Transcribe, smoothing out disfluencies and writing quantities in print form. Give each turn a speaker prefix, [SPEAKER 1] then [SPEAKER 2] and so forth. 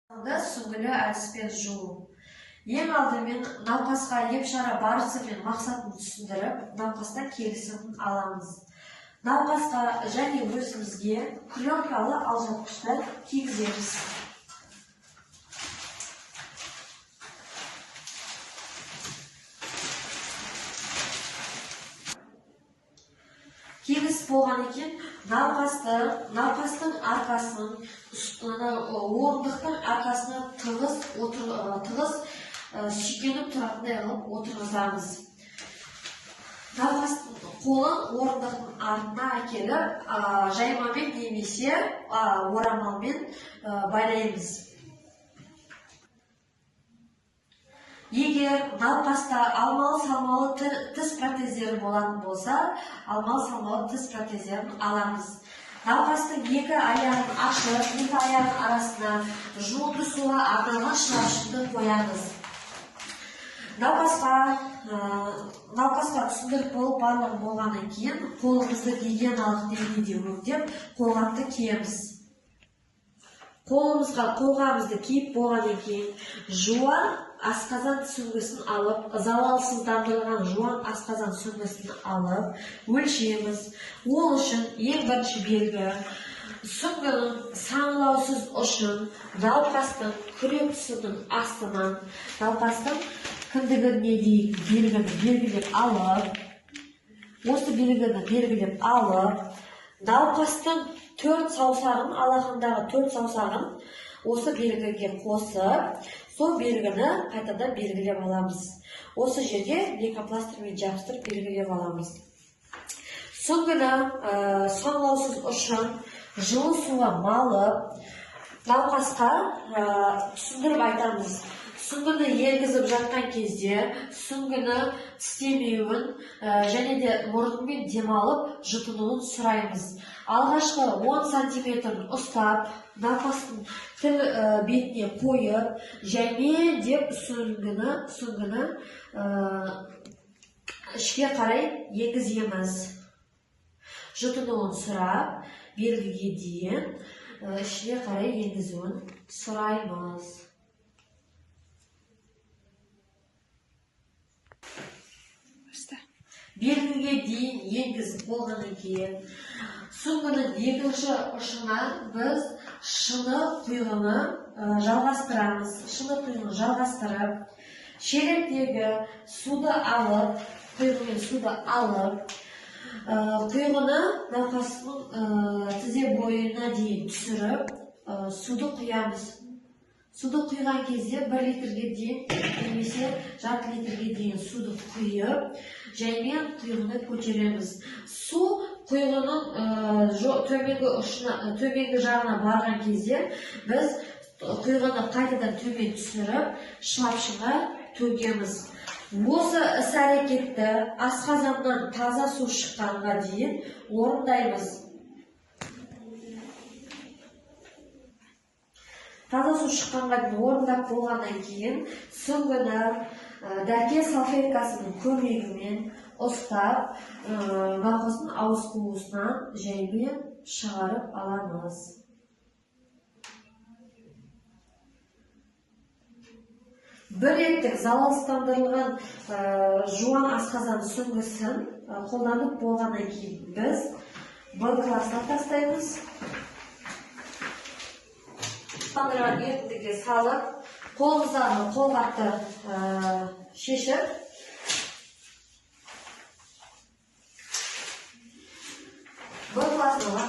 [SPEAKER 1] Сүңгілі әдіспен жуу. Ең алдымен науқасқа ем-шара барысы мен мақсатын түсіндіріп, науқастан келісімін аламыз. Науқасқа және өзімізге пленкалы алжапқыштар кигіземіз. Кигіз болған екен, науқастың арқасын, орындықтың арқасына тығыз сүйкеніп тұратындай қылып отырғызамыз. Науқастың қолын орындықтың артына әкеліп, жаймамен немесе орамалмен байлаймыз. Егер науқаста алмалы-салмалы тіс протездері болатын болса, алмалы-салмалы тіс протездерін аламыз. Науқастың екі аяғын ашып, екі аяғын арасына жуынды суға арналған шылапшықты қоямыз. Науқасқа түсіндіріп болып барлығы болғаннан кейін қолымызды гигиеналық деңгейде өңдеп, қолғапты киеміз. Қолғабымызды киіп болғаннан кейін жуан асқазан сүңгісін алып, залалсыздандырылған жуан асқазан сүңгісін алып, өлшейміз. Ол үшін ең бірінші белгі сүңгінің саңылаусыз ұшын науқастың күрек тұсының астынан науқастың кіндігіне дейін белгілеп алып, осы белгіні белгілеп алып, науқастың 4 саусағын, алақандағы 4 саусағын осы белгіге қосып, сол белгіні қайтадан белгілеп аламыз. Осы жерге лейкопластырмен жабыстырып белгілеп аламыз. Сүңгіні саңылаусыз ұшын жылы суға малып, науқасқа түсіндіріп айтамыз. Сүңгіні енгізіп жатқан кезде сүңгіні тістемеуін және де мұрнымен демалып жұтынуын сұраймыз. Алғашқы 10 сантиметрін ұстап, науқастың тіл бетіне қойып, жаймен деп сүңгіні ішке қарай енгіземіз. Жұтынуын сұрап, белгіге дейін ішке қарай енгізуін сұраймыз. Белгіге дейін енгізіп болғаннан кейін сүңгінің екінші ұшынан біз шыны құйғыны жалғастырамыз. Шыны құйғыны жалғастырып, шелектегі суды алып, құйғымен суды алып, құйғыны науқастың тізе бойына дейін түсіріп, суды құямыз. Суды құйған кезде 1 литрге дейін, немесе жарты литрге дейін суды құйып, жаймен құйғыны көтереміз. Су құйғының төменгі жағына барған кезде біз құйғыны қайтадан төмен түсіріп, шылапшыға төгеміз. Осы іс-әрекетті асқазаннан таза су шыққанға дейін орындаймыз. Таза су шыққанға дейін орындап болғаннан кейін сүңгіні дәрке салфеткасының көмегімен ұстап, науқастың ауыз қуысынан жаймен шығарып аламыз. Бір реттік залалсыздандырылған жуан асқазан сүңгісін қолданып болғаннан кейін біз Б класына тастаймыз. Ерітіндіге салып, қолымыздағы қолғапты шешіп, Б класына